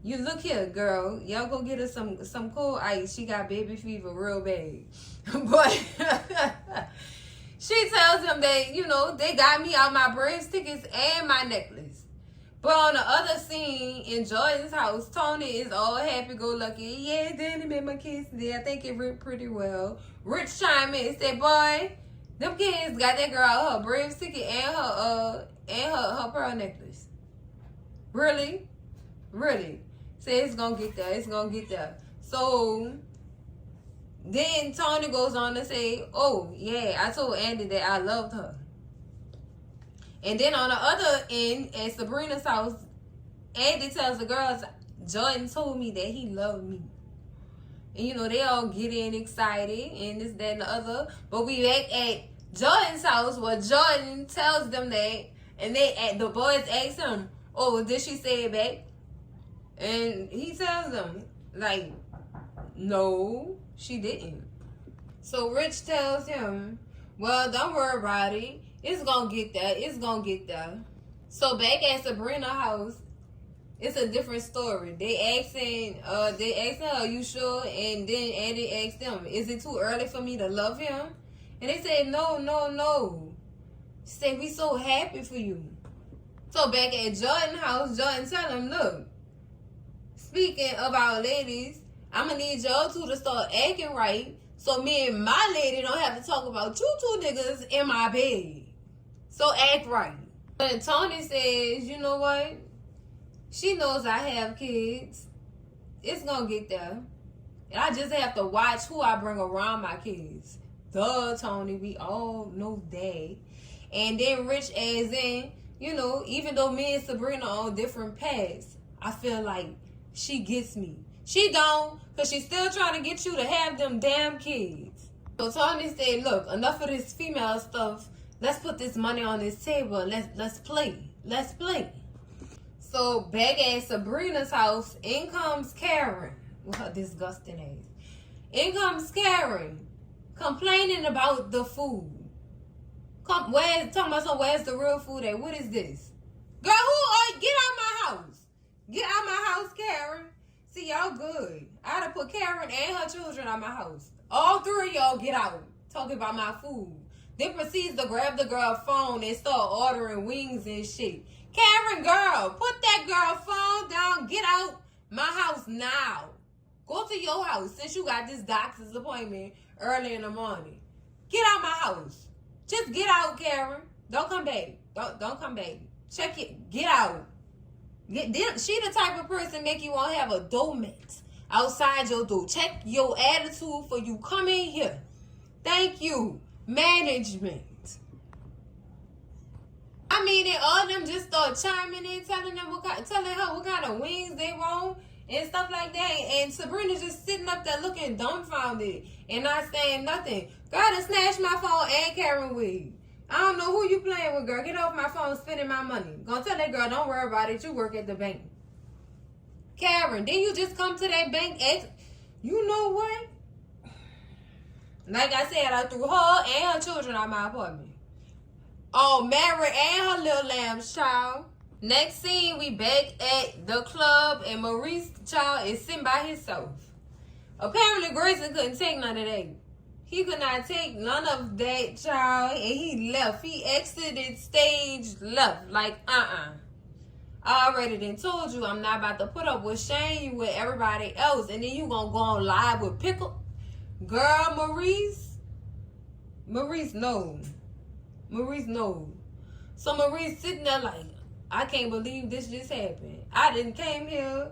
You look here, girl. Y'all go get her some cold ice. She got baby fever real bad. But she tells him that, you know, they got me out my Braves tickets and my necklace. But on the other scene, in Jordan's house, Tony is all happy-go-lucky. Yeah, Danny made my kids today. I think it went pretty well. Rich chimed in and said, boy, them kids got that girl her Braves ticket and her pearl necklace. Really? Really? Say it's gonna get there. It's gonna get there. So then Tony goes on to say, oh, yeah, I told Andy that I loved her. And then on the other end, at Sabrina's house, Andy tells the girls, Jordan told me that he loved me. And, you know, they all get in excited and this, that, and the other. But we back at Jordan's house where Jordan tells them that. And the boys ask him, oh, did she say it back? And he tells them, like, no, she didn't. So Rich tells him, well, don't worry about it. It's going to get there. It's going to get there. So back at Sabrina's house, it's a different story. They asking her, you sure? And then Andy asked them, is it too early for me to love him? And they said, no. She said, we so happy for you. So back at Jordan's house, Jordan tell him, look, speaking about ladies, I'm going to need y'all two to start acting right so me and my lady don't have to talk about you two niggas in my bed. So act right. But Tony says, you know what? She knows I have kids. It's going to get there. And I just have to watch who I bring around my kids. Duh, Tony, we all know that. And then Rich adds in, you know, even though me and Sabrina are on different paths, I feel like she gets me. She don't, because she's still trying to get you to have them damn kids. So Tony said, look, enough of this female stuff. Let's put this money on this table. Let's play. Let's play. So back at Sabrina's house, in comes Karen with her disgusting ass. In comes Karen complaining about the food. Talking about some, where's the real food at? What is this? Girl, get out my house. Get out my house, Karen. See, y'all good. I'd have put Karen and her children out my house. All three of y'all get out. Talking about my food. Then proceeds to grab the girl's phone and start ordering wings and shit. Karen, girl, put that girl phone down. Get out my house now. Go to your house since you got this doctor's appointment early in the morning. Get out my house. Just get out, Karen. Don't come back. Don't come back. Check it. Get out. She the type of person make you want to have a doormat outside your door. Check your attitude for you come in here. Thank you. Management. I mean, and all of them just start chiming in, telling her what kind of wings they want and stuff like that. And Sabrina just sitting up there looking dumbfounded and not saying nothing. Girl, to snatch my phone and Karen wig. I don't know who you playing with, girl. Get off my phone spending my money. Gonna tell that girl, don't worry about it. You work at the bank. Karen, then you just come to that bank you know what? Like I said, I threw her and her children out my apartment. Oh, Mary and her little lamb's child. Next scene, we back at the club and Maurice's child is sitting by himself. Apparently, Grayson couldn't take none of that. He could not take none of that, child, and he left. He exited stage left. Like, I already done told you I'm not about to put up with shame with everybody else. And then you gonna go on live with Pickle. Girl, Maurice, no. Maurice, no. So Maurice sitting there like, I can't believe this just happened. I didn't came here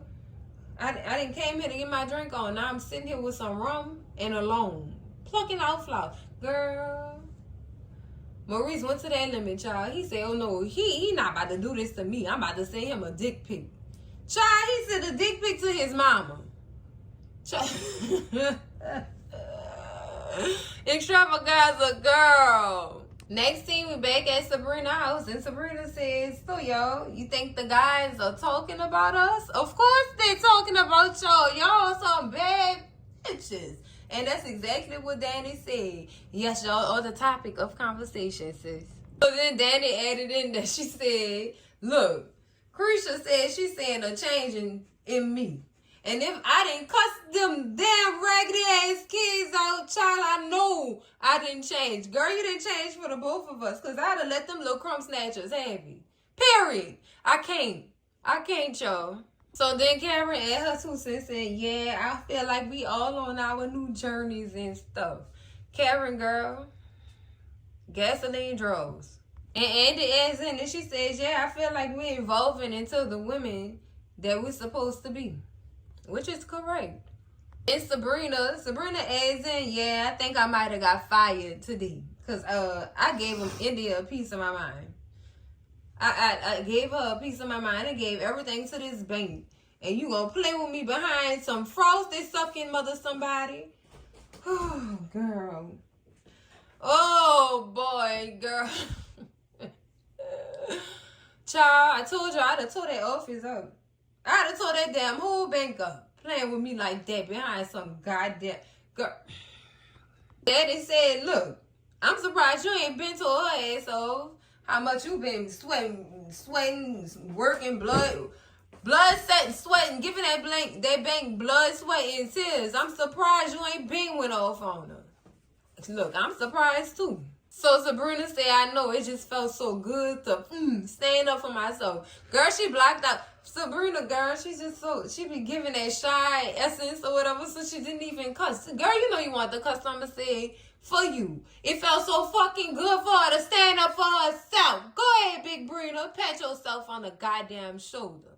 to get my drink on. Now I'm sitting here with some rum and alone. Plucking out flowers. Girl. Maurice went to that limit, child. He said, oh no, he not about to do this to me. I'm about to send him a dick pic. Child, he sent a dick pic to his mama. Child. Extravaganza, girl. Next scene, we back at Sabrina's house, and Sabrina says, so y'all, you think the guys are talking about us? Of course they're talking about y'all. Y'all some bad bitches. And that's exactly what Danny said. Yes, y'all are the topic of conversation, sis. So then Danny added in that she said, look, Krisha said she's seeing a change in me. And if I didn't cuss them damn raggedy ass kids out, child, I know I didn't change. Girl, you didn't change for the both of us, because I'd have let them little crumb snatchers have you. Period. I can't, y'all. So then Karen and her 2 cents said, yeah, I feel like we all on our new journeys and stuff. Karen, girl, gasoline draws. And Andy adds in and she says, yeah, I feel like we're evolving into the women that we're supposed to be. Which is correct. And Sabrina adds in, yeah, I think I might have got fired today. Because I gave him India a piece of my mind. I gave her a piece of my mind and gave everything to this bank. And you gonna play with me behind some frosted sucking mother somebody? Oh, girl. Oh, boy, girl. Child, I told you I'd have tore that office up. I'd have tore that damn whole bank up. Playing with me like that behind some goddamn... Girl. Daddy said, look, I'm surprised you ain't been to her asshole. How much you been sweating, working, blood, sweating, giving that bank blood, sweat, and tears. I'm surprised you ain't been with off on her. Look, I'm surprised too. So Sabrina said, I know, it just felt so good to stand up for myself. Girl, she blocked out. Sabrina, girl, she be giving that shy essence or whatever, so she didn't even cuss. Girl, you know you want the customer to say for you. It felt so fucking good for her to stand up for herself. Go ahead, Big Brina, pat yourself on the goddamn shoulder.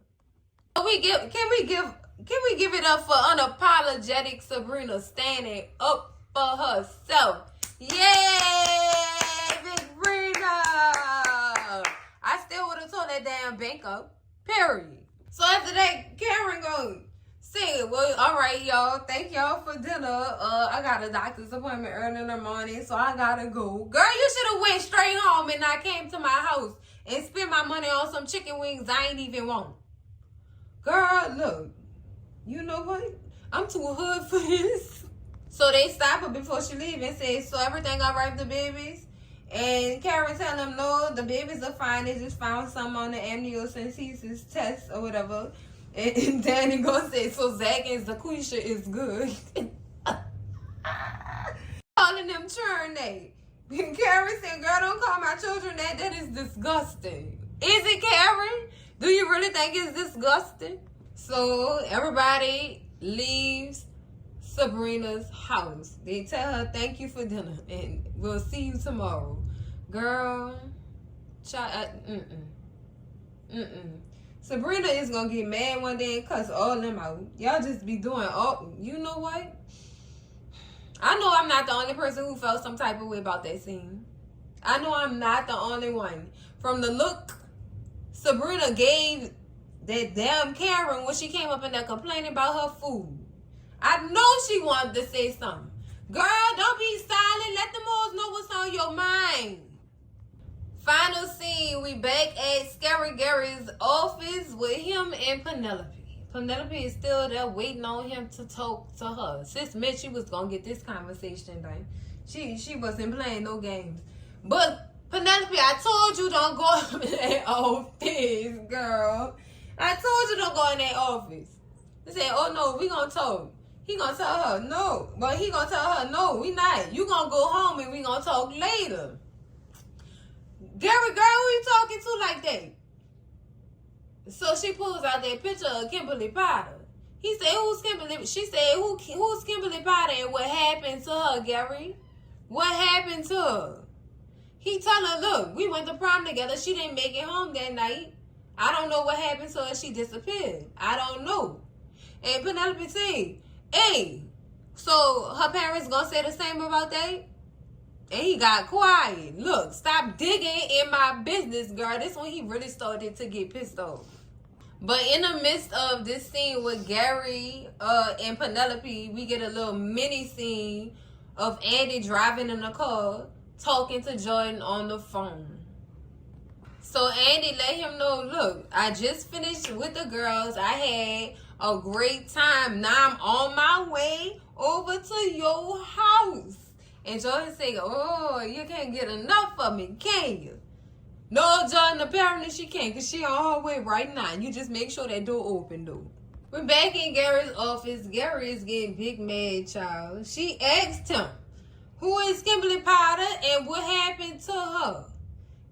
Can we give it up for unapologetic Sabrina standing up for herself? Yay, Big Brina! I still would have tore that damn bank up. Period. So after that, Karen goes, say, well, all right, y'all. Thank y'all for dinner. I got a doctor's appointment early in the morning, so I gotta go. Girl, you should have went straight home and not came to my house and spent my money on some chicken wings I ain't even want. Girl, look. You know what? I'm too hood for this. So they stop her before she leave and say, so everything all right with the babies? And Karen tell them, no, the babies are fine. They just found some on the amniocentesis test or whatever. And Danny gonna say, so Zach and Zaquisha is good. Calling them churn they. And Karen said, girl, don't call my children that. That is disgusting. Is it, Karen? Do you really think it's disgusting? So everybody leaves Sabrina's house. They tell her, thank you for dinner and we'll see you tomorrow. Girl, child, Sabrina is gonna get mad one day and cuss all them out. Y'all just be doing all, you know what? I know I'm not the only person who felt some type of way about that scene. I know I'm not the only one. From the look Sabrina gave that damn Karen when she came up in there complaining about her food, I know she wanted to say something. Girl, don't be silent. Let the moles know what's on your mind. Final scene, we back at Scary Gary's office with him and Penelope. Penelope is still there waiting on him to talk to her. Sis meant she was going to get this conversation done. She wasn't playing no games. But Penelope, I told you don't go in that office, girl. I told you don't go in that office. They said, oh no, we going to talk. He gonna tell her no, but he gonna tell her no, we not. You gonna go home and we gonna talk later. Gary, girl, who you talking to like that? So she pulls out that picture of Kimberly Potter. He said, who's Kimberly? She said, who's Kimberly Potter and what happened to her, Gary? What happened to her? He tell her, look, we went to prom together. She didn't make it home that night. I don't know what happened to her. She disappeared. I don't know. And Penelope said, hey, so her parents gonna say the same about that? And he got quiet. Look, stop digging in my business, girl. This when he really started to get pissed off. But in the midst of this scene with Gary and Penelope, we get a little mini scene of Andy driving in the car, talking to Jordan on the phone. So Andy let him know, look, I just finished with the girls. I had a great time. Now I'm on my way over to your house. And Jordan said, oh, you can't get enough of me, can you? No, Jordan, apparently she can't, because she on her way right now. You just make sure that door open, though. We're back in Gary's office. Gary is getting big mad, child. She asked him, who is Kimberly Potter and what happened to her?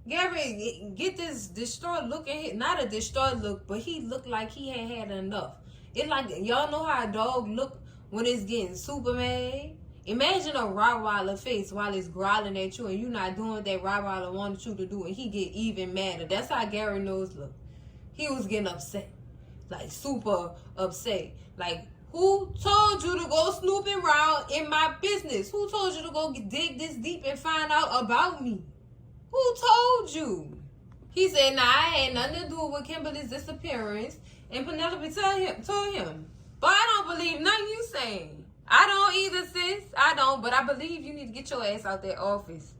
Gary, get this distraught look in him. Not a distraught look, but he looked like he had enough. It like, y'all know how a dog look when it's getting super mad? Imagine a Rottweiler face while it's growling at you and you not doing what that Rottweiler wanted you to do and he get even madder. That's how Gary knows look. He was getting upset. Like super upset. Like, who told you to go snooping around in my business? Who told you to go dig this deep and find out about me? Who told you? He said, nah, I had nothing to do with Kimberly's disappearance. And Penelope told him, but I don't believe nothing you saying. I don't either, sis. I don't, but I believe you need to get your ass out that office.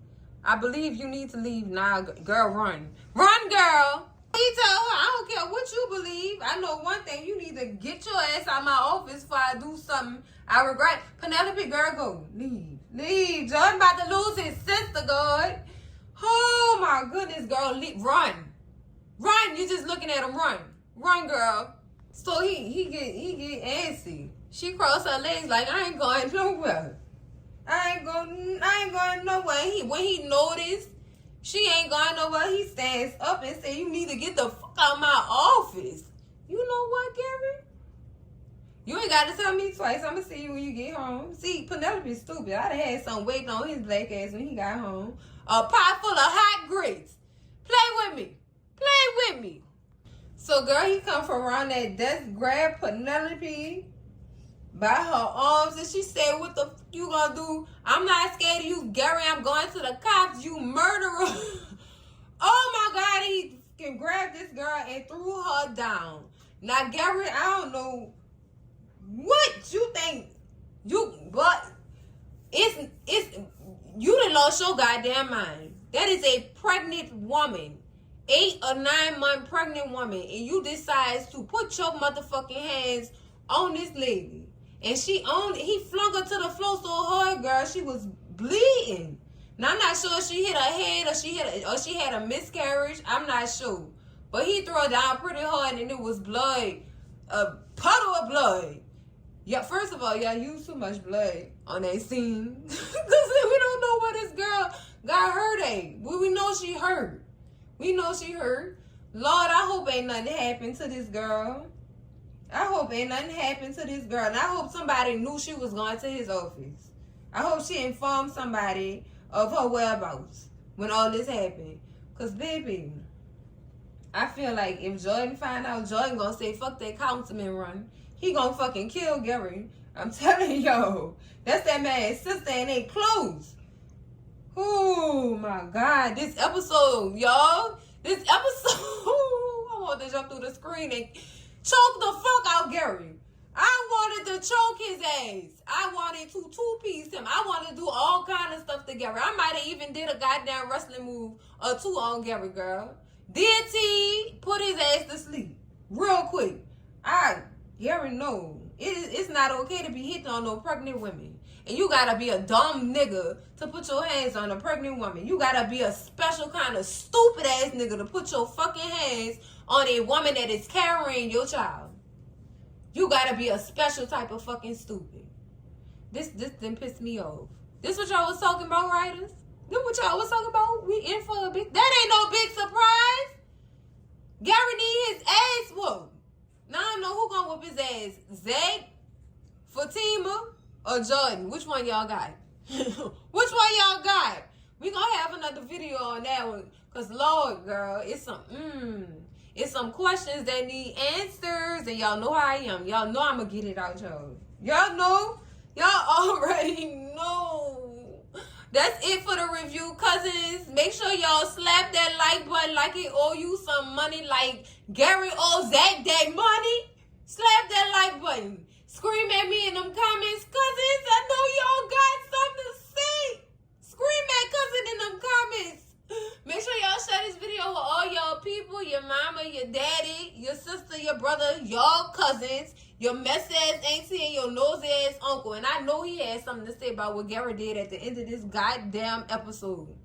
I believe you need to leave now. Girl, run. Run, girl. He told her, I don't care what you believe. I know one thing. You need to get your ass out of my office before I do something I regret. Penelope, girl, go. Leave. Leave. Jordan about to lose his sister, God. Oh, my goodness, girl. Leave. Run. Run. You just looking at him. Run. Run, girl. So he get antsy. She crossed her legs like, I ain't going nowhere. I ain't going nowhere. When he noticed she ain't going nowhere, he stands up and say, you need to get the fuck out of my office. You know what, Gary? You ain't got to tell me twice. I'm going to see you when you get home. See, Penelope's stupid. I'd have had something waiting on his black ass when he got home. A pot full of hot grits. Play with me. Play with me. So, girl, he come from around that desk, grab Penelope by her arms, and she said, what the fuck you gonna do? I'm not scared of you, Gary. I'm going to the cops, you murderer. Oh, my God. He can grab this girl and threw her down. Now, Gary, I don't know what you think but it's you done lost your goddamn mind. That is a pregnant woman. 8 or 9 month pregnant woman, and you decide to put your motherfucking hands on this lady, and he flung her to the floor so hard, girl, she was bleeding. Now I'm not sure if she hit her head or she had a miscarriage. I'm not sure, but he threw her down pretty hard, and it was blood, a puddle of blood. Yeah, first of all, y'all used too much blood on that scene because we don't know what this girl got hurt at. But we know she hurt. We know she hurt. Lord, I hope ain't nothing happened to this girl. I hope ain't nothing happened to this girl. And I hope somebody knew she was going to his office. I hope she informed somebody of her whereabouts when all this happened. Because, baby, I feel like if Jordan find out, Jordan gonna say, fuck that councilman run. He gonna fucking kill Gary. I'm telling y'all. That's that man's sister and they close. Oh my God, this episode, y'all. This episode, I want to jump through the screen and choke the fuck out Gary. I wanted to choke his ass. I wanted to two-piece him. I wanted to do all kind of stuff to Gary. I might have even did a goddamn wrestling move or two on Gary, girl. DT put his ass to sleep real quick. Gary, no. It's not okay to be hitting on no pregnant women. And you gotta be a dumb nigga to put your hands on a pregnant woman. You gotta be a special kind of stupid ass nigga to put your fucking hands on a woman that is carrying your child. You gotta be a special type of fucking stupid. This didn't piss me off. This what y'all was talking about, writers? This what y'all was talking about? We in for a big... That ain't no big surprise. Gary need his ass whooped. Now I don't know who gonna whoop his ass. Zach, Fatima, or Jordan? Which one y'all got? Which one y'all got? We gonna have another video on that one. Cause Lord, girl, it's some questions that need answers. And y'all know how I am. Y'all know I'm gonna get it out, y'all. Y'all know? Y'all already know. That's it for the review, cousins. Make sure y'all slap that like button like it owe you some money, like Gary owes Zach that money. Slap that like button. Scream at me in them comments, cousins. I know y'all got something to say. Scream at cousin in them comments. Make sure y'all share this video with all y'all people, your mama, your daddy, your sister, your brother, y'all cousins, your mess ass auntie, and your nosy ass uncle. And I know he had something to say about what Gary did at the end of this goddamn episode.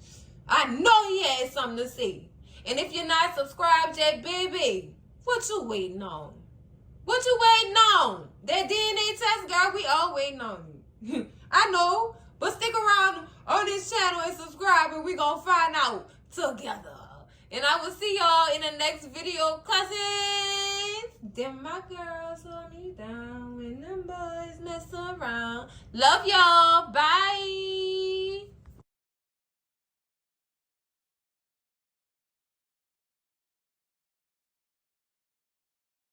I know he had something to say. And if you're not subscribed yet, baby, what you waiting on? What you waiting on? That DNA test, girl, we all waiting on you. I know, but stick around on this channel and subscribe, and we gonna find out together. And I will see y'all in the next video, cousins. Them my girls hold me down when them boys mess around. Love y'all. Bye.